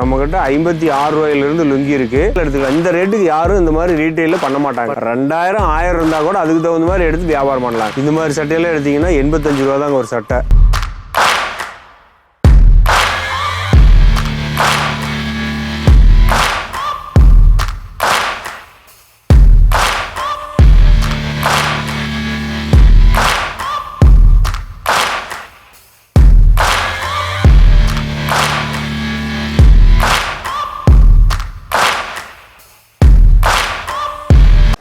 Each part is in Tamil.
நம்மகிட்ட 56 ரூபாயிலிருந்து லுங்கி இருக்கு எடுத்துக்கலாம். இந்த ரேட்டுக்கு யாரும் இந்த மாதிரி ரீட்டைல பண்ண மாட்டாங்க. 2000 1000 இருந்தா கூட அதுக்கு தகுந்த மாதிரி எடுத்து வியாபாரம் பண்ணலாம். இந்த மாதிரி சட்டையெல்லாம் எடுத்தீங்கன்னா 85 ரூபா தாங்க ஒரு சட்டை.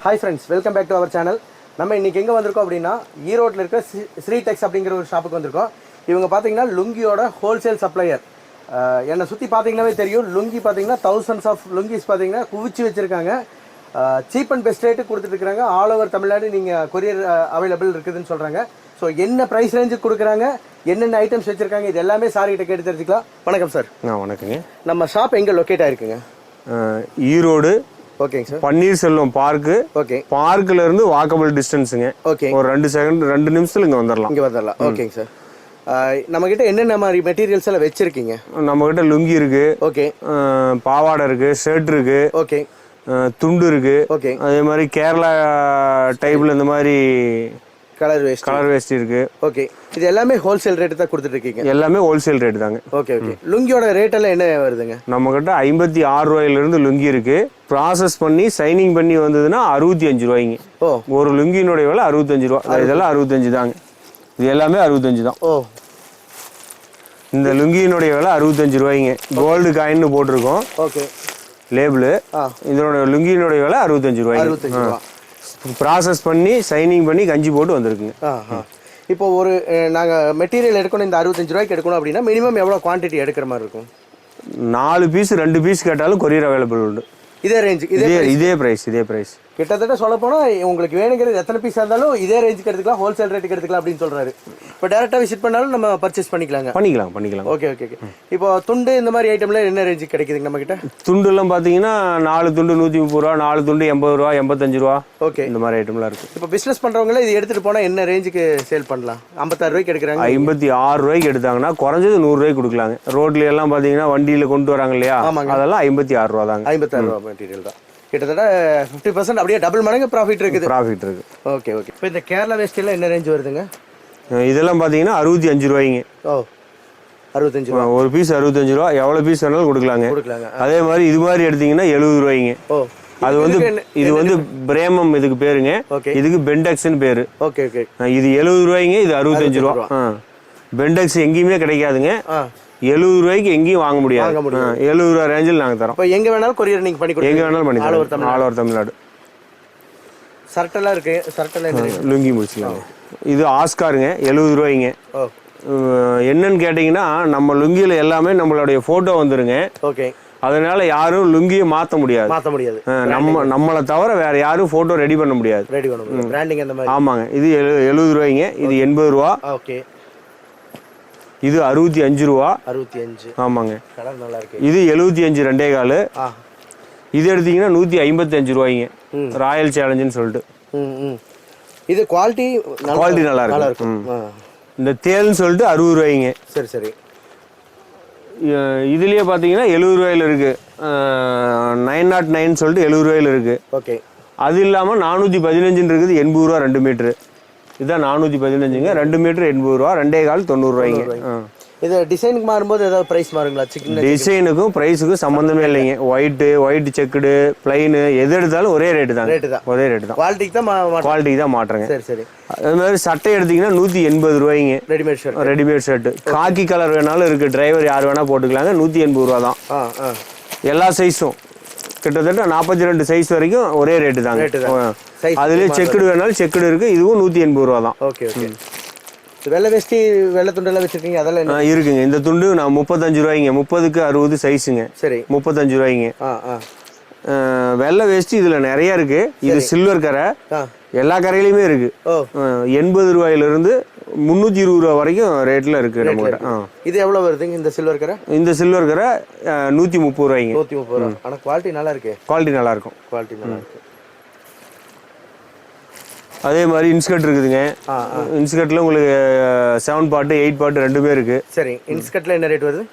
Hi friends, welcome back to our channel. நம்ம இன்றைக்கி எங்கே வந்திருக்கோம் அப்படின்னா, ஈரோட்டில் இருக்க ஸ்ரீ டெக்ஸ் அப்படிங்கிற ஒரு ஷாப்புக்கு வந்திருக்கோம். இவங்க பார்த்தீங்கன்னா லுங்கியோட ஹோல்சேல் சப்ளையர். என்னை சுற்றி பார்த்தீங்கன்னாவே தெரியும், லுங்கி பார்த்தீங்கன்னா தௌசண்ட்ஸ் ஆஃப் லுங்கிஸ் பார்த்தீங்கன்னா குவிச்சு வச்சுருக்காங்க. சீப் அண்ட் பெஸ்ட் ரேட்டு கொடுத்துட்ருக்காங்க. ஆல் ஓவர் தமிழ்நாடு நீங்கள் கொரியர் அவைலபிள் இருக்குதுன்னு சொல்கிறாங்க. ஸோ என்ன ப்ரைஸ் ரேஞ்சுக்கு கொடுக்குறாங்க, என்னென்ன ஐட்டம்ஸ் வச்சுருக்காங்க, இது எல்லாமே சார்கிட்ட கேட்டு தெரிஞ்சுக்கலாம். வணக்கம் சார். வணக்கங்க. நம்ம ஷாப் எங்கே லொக்கேட் ஆகிருக்குங்க? ஈரோடு. ஓகேங்க sir. Panneer Selvam park. Okay. பார்க்ல இருந்து வாக்கபிள் டிஸ்டன்ஸுங்க. ஓகே. ஒரு 2 நிமிஷத்துல இங்க வந்துடலாம். ஓகேங்க சார். நம்ம கிட்ட என்னென்ன மாதிரி மெட்டீரியல்ஸ் எல்லாம் வச்சிருக்கீங்க? நம்ம கிட்ட லுங்கி இருக்கு. ஓகே. பாவாடை இருக்கு, ஷர்ட் இருக்கு. ஓகே. துண்டு இருக்கு. ஓகே. அதே மாதிரி கேரளா டைப்ல இந்த மாதிரி கலர் வேஸ்ட் இருக்கு. ஓகே. இது எல்லாமே ஹோல்சேல் ரேட் தான் கொடுத்துட்டு இருக்கீங்க? எல்லாமே ஹோல்சேல் ரேட் தாங்க. Okay okay. லுங்கியோட ரேட் எல்லாம் என்ன வருதுங்க? நம்ம கிட்ட 56 ரூபாயிலிருந்து லுங்கி இருக்கு. ப்ராசஸ் பண்ணி சைனிங் பண்ணி வந்ததுன்னா 65 ரூபாய்ங்க. ஓ. ஒரு லுங்கியினுடைய விலை 65 ரூபா. இதெல்லாம் 65 தாங்க. இது எல்லாமே 65 தான். ஓ. இந்த லுங்கியினுடைய விலை 65 ரூபாய்ங்க. கோல்டு காயின்னு போட்டிருக்கோம். ஓகே. லேபிள். இதனோட லுங்கியினுடைய விலை 65 ரூபாய். ப்ராசஸ் பண்ணி சைனிங் பண்ணி கஞ்சி போட்டு வந்திருக்குங்க. இப்போ ஒரு நாங்கள் மெட்டீரியல் எடுக்கணும், இந்த 65 ரூபாய்க்கு எடுக்கணும் அப்படின்னா மினிமம் எவ்வளோ குவான்டிட்டி எடுக்கிற மாதிரி இருக்கும்? 4 பீஸ் 2 பீஸ் கேட்டாலும் கொரியர் அவைலபிள் உண்டு. இதே ரேஞ்ச், இதே பிரைஸ். கிட்டத்தட்ட சொல்ல போனால் உங்களுக்கு வேணுங்கிறது எத்தனை பீஸ் இருந்தாலும் இதே ரேஞ்சுக்கு எடுத்துக்கலாம், ஹோல்சேல் ரேட்டுக்கு எடுத்துக்கலாம் அப்படின்னு சொல்கிறாரு. இப்போ டேரெக்டாக விசிட் பண்ணாலும் நம்ம பர்ச்சேஸ் பண்ணிக்கலாம். ஓகே. இப்போ துண்டு இந்த மாதிரி ஐட்டம்ல என்ன ரேஞ்சுக்கு கிடைக்குதுங்க நம்ம கிட்ட? துண்டுலாம் பார்த்தீங்கன்னா 4 துண்டு 130 ரூபா, 4 துண்டு 80 ரூபா, 85 ரூபா. ஓகே. இந்த மாதிரி ஐட்டம்லாம் இருக்குது. இப்போ பிஸ்னஸ் பண்ணுறவங்களே இது எடுத்துகிட்டு போனால் என்ன ரேஞ்சுக்கு சேல் பண்ணலாம்? 56 ரூபாய்க்கு எடுக்கிறாங்க. 56 ரூபாய்க்கு எடுத்தாங்கன்னா குறைஞ்சது 100 ரூபாய்க்கு கொடுக்கலாங்க. ரோட்ல எல்லாம் பார்த்தீங்கன்னா வண்டியில் கொண்டு வராங்க இல்லையா, அதெல்லாம் 56 ரூபா தாங்க. 56 ரூபா மெட்டீரியல் தான். கிட்டத்தட்ட 50% அப்படியே டபுள் மடங்கு ப்ராஃபிட் இருக்கு. ஓகே. இப்போ இந்த கேரளா வேஸ்டில் என்ன ரேஞ்ச் வருதுங்க? இதெல்லாம் பார்த்தீங்கன்னா 65 ரூபாய்ங்க. ஓ, 65 ரூபா ஒரு பீஸ். 65 ரூபா. எவ்வளோ பீஸ் வேணாலும் கொடுக்கலாங்க. அதே மாதிரி இது மாதிரி எடுத்தீங்கன்னா 70 ரூபாய்ங்க. ஓ. இது வந்து பிரேமம் இதுக்கு பேருங்க. இதுக்கு பெண்டெக்ஸ்னு பேரு. ஓகே. இது 70 ரூபாய்ங்க, இது 65 ரூபா. பெண்டெக்ஸ் எங்கேயுமே கிடைக்காதுங்க. 70 ரூபாய்க்கு எங்கேயும் வாங்க முடியாது. 70 ரூபா ரேஞ்சில் நாங்கள் தரோம். இப்போ எங்கே வேணாலும் கொரியர் நீங்கள் பண்ணி கொடுங்க. எங்கே வேணாலும் பண்ணி தரோம். All over Tamil Nadu. சர்ட்டெல்லாம் இருக்கு. சர்ட்டெல்லாம் லுங்கி முடிச்சுக்கலாங்க. இது ஆஸ்காருங்க, 70 ரூபாய்ங்க. என்னன்னு கேட்டிங்கன்னா, நம்ம லுங்கியில் எல்லாமே நம்மளுடைய ஃபோட்டோ வந்துருங்க. ஓகே. அதனால யாரும் லுங்கியை மாற்ற முடியாது. நம்மளை தவிர வேற யாரும் ஃபோட்டோ ரெடி பண்ண முடியாது. பிராண்டிங் அந்த மாதிரி. ஆமாங்க. இது 70 ரூபாய்ங்க. இது 80 ரூபா. ஓகே. இது 65 ரூபா. 65. ஆமாங்க. கலர் நல்லா இருக்கு. இது 75 2.25. இது எடுத்தீங்கன்னா 155 ரூபாய்ங்க. ராயல் சேலஞ்சுன்னு சொல்லிட்டு. இது குவாலிட்டி நல்லா இருக்கு. இந்த தேல்னு சொல்லிட்டு 60 ரூபாய்ங்க. சரி. இதுலயே பாத்தீங்கன்னா 70 ரூபாயில இருக்கு. 909 சொல்லிட்டு 70 ரூபாயில இருக்கு. ஓகே. அது இல்லாம 415 இருக்குது, 80 ரூபா 2 மீட்டரு. இதுதான் 415ங்க. 2 மீட்டர் 80 ரூபா, 2.25 90 ரூபாய்ங்க. இது டிசைனுக்கு மாறும்போது ஏதாவது பிரைஸ் மாறுங்களா? டிசைனுக்கும் பிரைஸுக்கும் சம்பந்தமே இல்லைங்க. ஒயிட் செக்குடு பிளைனு எது எடுத்தாலும் ஒரே ரேட்டு தான். ஒரே ரேட்டு தான். குவாலிட்டிக்கு தான் மாட்டுறேங்க. சரி. அது மாதிரி சட்டை எடுத்தீங்கன்னா 180 ரூபாய்ங்க. Readymade shirt. காக்கி கலர் வேணாலும் இருக்கு. டிரைவர் யார் வேணா போட்டுக்கலாங்க. 180 ரூபா தான். எல்லா சைஸும் கிட்டத்தட்ட 42 சைஸ் வரைக்கும் ஒரே ரேட்டு தாங்க. அதுலேயே செக்குடு வேணாலும் செக்குடு இருக்கு. இதுவும் 180 ரூபா தான். ஓகே. வெள்ளை வேஷ்டி வெள்ளை துண்டெல்லாம் வச்சிருக்கீங்க, அதெல்லாம் இருக்குங்க. இந்த துண்டு நான் 35 ரூபாய்ங்க. 30க்கு 60 சைஸுங்க. சரி. 35 ரூபாய்ங்க. வெள்ளை வேஷ்டி இதுல நிறைய இருக்கு. இது சில்வர் கரை, எல்லா கரையிலுமே இருக்கு. 80 ரூபாயிலிருந்து 320 ரூபா வரைக்கும் ரேட்ல இருக்கு நம்ம கிட்ட. இது எவ்வளவு வருதுங்க இந்த சில்வர் கரை? இந்த சில்வர் கரை 130 ரூபாய்ங்க. 130 ரூபா. ஆனா குவாலிட்டி நல்லா இருக்கு. குவாலிட்டி நல்லா இருக்கும். அதே மாதிரி இன்ஸ்கர்ட் இருக்குதுங்க. இன்ஸ்கர்ட்டில் உங்களுக்கு 7 பார்ட் 8 பார்ட் ரெண்டுமே இருக்குது. சரி, இன்ஸ்கர்ட்டில் என்ன ரேட் வருது?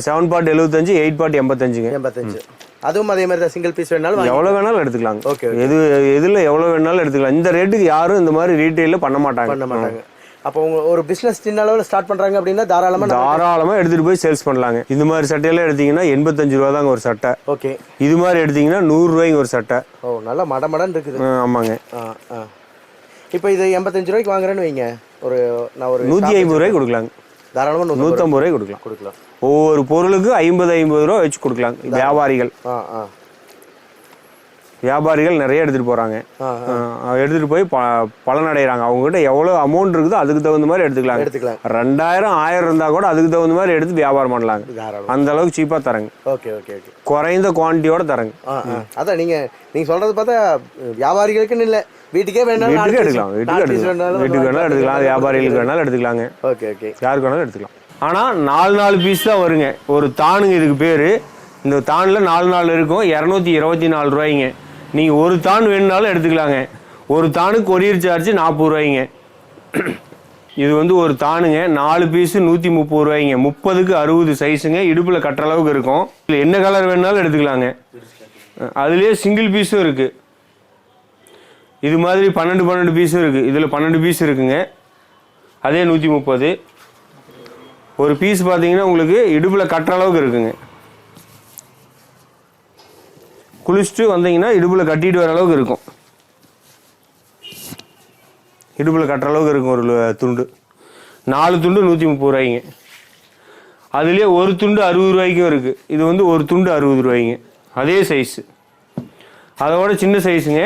7 பார்ட் 75, 8 பார்ட் 85ங்க. 85. அதுவும் அதே மாதிரி தான், சிங்கிள் பீஸ் வேணாலும் எவ்வளோ வேணாலும் எடுத்துக்கலாங்க. ஓகே, எதில் எவ்வளோ வேணாலும் எடுத்துக்கலாம். இந்த ரேட்டுக்கு யாரும் இந்த மாதிரி ரீட்டெயிலில் பண்ண மாட்டாங்க. அப்போ உங்க ஒரு பிசினஸ் சின்ன அளவில் ஸ்டார்ட் பண்றாங்க அப்படின்னா தாராளமா எடுத்துட்டு போய் சேல்ஸ் பண்ணலாங்க. இந்த மாதிரி சட்டையெல்லாம் எடுத்தீங்கன்னா 85 ரூபா தாங்க ஒரு சட்டை. ஓகே. இது மாதிரி எடுத்தீங்கன்னா 100 ரூபாய்க்கு ஒரு சட்டை. ஓ, நல்லா மடமடன் இருக்குது. ஆமாங்க. இப்போ இது 85 ரூபாய்க்கு வாங்குறேன்னு வைங்க, நான் ஒரு 150 ரூபாய்க்கு கொடுக்கலாங்க. தாராளமா 150 ரூபாய்க்கு கொடுக்கலாம். ஒவ்வொரு பொருளுக்கு 50 ரூபா வச்சு கொடுக்கலாம். வியாபாரிகள் நிறைய எடுத்துட்டு போறாங்க. எடுத்துட்டு போய் பலன் அடைகிறாங்க. அவங்ககிட்ட எவ்வளவு அமௌண்ட் இருக்குதோ அதுக்கு தகுந்த மாதிரி எடுத்துக்கலாம். 2000 1000 இருந்தா கூட அதுக்கு தகுந்த மாதிரி எடுத்து வியாபாரம் பண்ணலாங்க. அந்த அளவுக்கு சீப்பா தரங்க. Okay okay okay. குறைந்த குவான்டிட்டியோட தரங்க. அதான் நீங்க சொல்றது பார்த்தா வியாபாரிகளுக்குன்னு இல்ல, வீட்டுக்கே வேணாலும் எடுக்கலாம். வீட்டுக்கு வேணாலும் எடுத்துக்கலாம். வியாபாரிகளுக்கு வேணாலும் எடுத்துக்கலாங்க. Okay okay. யாருக்கு வேணாலும் எடுத்துக்கலாம். ஆனா 4 பீஸ் தான் வருங்க. ஒரு தானுங்க இதுக்கு பேரு. இந்த தான்ல 4 இருக்கும். 224 ரூபாய்ங்க. நீங்க ஒரு தான் வேணும்னாலும் எடுத்துக்கலாங்க. ஒரு தானுக்கு கொரியர் சார்ஜ் 40 ரூபாய்ங்க. இது வந்து ஒரு தானுங்க 4 பீஸ் 130 ரூபாய்ங்க. 30க்கு 60 சைஸுங்க. இடுப்புல கட்டுற அளவுக்கு இருக்கும். இதுல என்ன கலர் வேணும்னாலும் எடுத்துக்கலாங்க. அதுலயே சிங்கிள் பீஸும் இருக்கு. இது மாதிரி 12 பீஸும் இருக்கு. இதுல 12 பீஸ் இருக்குங்க. அதே 130. ஒரு பீஸ் பாத்தீங்கன்னா உங்களுக்கு இடுப்புல கட்டுற அளவுக்கு இருக்குங்க. குளிச்சுட்டு வந்தீங்கன்னா இடுப்புல கட்டிட்டு வர அளவுக்கு இருக்கும். இடுப்புல கட்டுற அளவுக்கு இருக்கும் ஒரு துண்டு. 4 துண்டு 130 ரூபாய்ங்க. அதுலேயே ஒரு துண்டு 60 ரூபாய்க்கும் இருக்கு. இது வந்து ஒரு துண்டு 60 ரூபாய்ங்க. அதே சைஸ். அதோட சின்ன சைஸுங்க.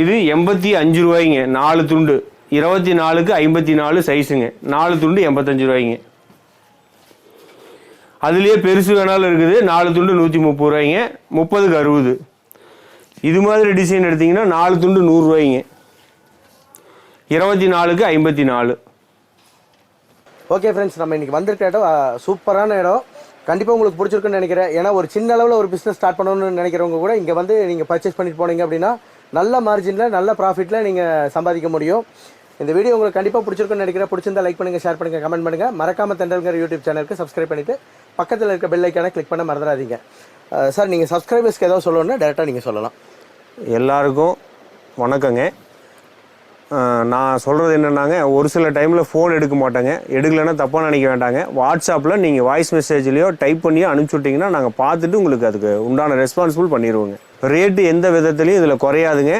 இது 85 ரூபாய்ங்க. 4 துண்டு 24க்கு 54 சைஸுங்க. 4 துண்டு 85 ரூபாய்ங்க. அதுலேயே பெருசு வேணாலும் இருக்குது. 4 துண்டு 130 ரூபாய்ங்க. 30க்கு 60. இது மாதிரி டிசைன் எடுத்தீங்கன்னா 4 துண்டு 100 ரூபாய்ங்க. 24க்கு 54. ஓகே ஃப்ரெண்ட்ஸ், நம்ம இன்னைக்கு வந்திருக்க இடம் சூப்பரான இடம். கண்டிப்பாக உங்களுக்கு பிடிச்சிருக்குன்னு நினைக்கிறேன். ஏன்னா ஒரு சின்ன அளவில் ஒரு பிஸ்னஸ் ஸ்டார்ட் பண்ணணும்னு நினைக்கிறவங்க கூட இங்கே வந்து நீங்கள் பர்ச்சேஸ் பண்ணிட்டு போனீங்க அப்படின்னா நல்ல மார்ஜினில் நல்ல ப்ராஃபிட்டில் நீங்கள் சம்பாதிக்க முடியும். இந்த வீடியோ உங்களுக்கு கண்டிப்பாக பிடிச்சிருக்குன்னு நினைக்கிறேன். பிடிச்சிருந்தா லைக் பண்ணுங்கள், ஷேர் பண்ணுங்கள், கமெண்ட் பண்ணுங்கள். மறக்காம தென்றல்ங்கிற யூடியூப் சேனலுக்கு சப்ஸ்கிரைப் பண்ணிவிட்டு பக்கத்தில் இருக்க பெல் ஐக்கானை கிளிக் பண்ண மறந்துடாதீங்க. சார், நீங்கள் சப்ஸ்கிரைபர்ஸ்க்கு ஏதாவது சொல்லணும்னா டேரெக்டாக நீங்கள் சொல்லலாம். எல்லாருக்கும் வணக்கங்க. நான் சொல்கிறது என்னென்னாங்க, ஒரு சில டைமில் ஃபோன் எடுக்க மாட்டாங்க. எடுக்கலைன்னா தப்பாக நினைக்க வேண்டாங்க. வாட்ஸ்அப்பில் நீங்கள் வாய்ஸ் மெசேஜ்லேயோ டைப் பண்ணியோ அனுப்பிச்சி விட்டிங்கன்னா நாங்கள் பார்த்துட்டு உங்களுக்கு அதுக்கு உண்டான ரெஸ்பான்சிபிள் பண்ணிடுவோங்க. ரேட்டு எந்த விதத்துலையும் இதில் குறையாதுங்க.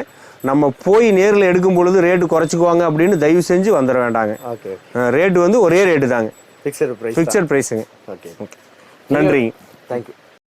நம்ம போய் நேரில் எடுக்கும் பொழுது ரேட்டு குறைச்சிக்குவாங்க அப்படின்னு தயவு செஞ்சு வந்துட வேண்டாங்க. ஓகே. ரேட்டு வந்து ஒரே ரேட்டு தாங்க. ஃபிக்ஸட் ப்ரைஸுங்க. ஓகே. நன்றி. தேங்க்யூ.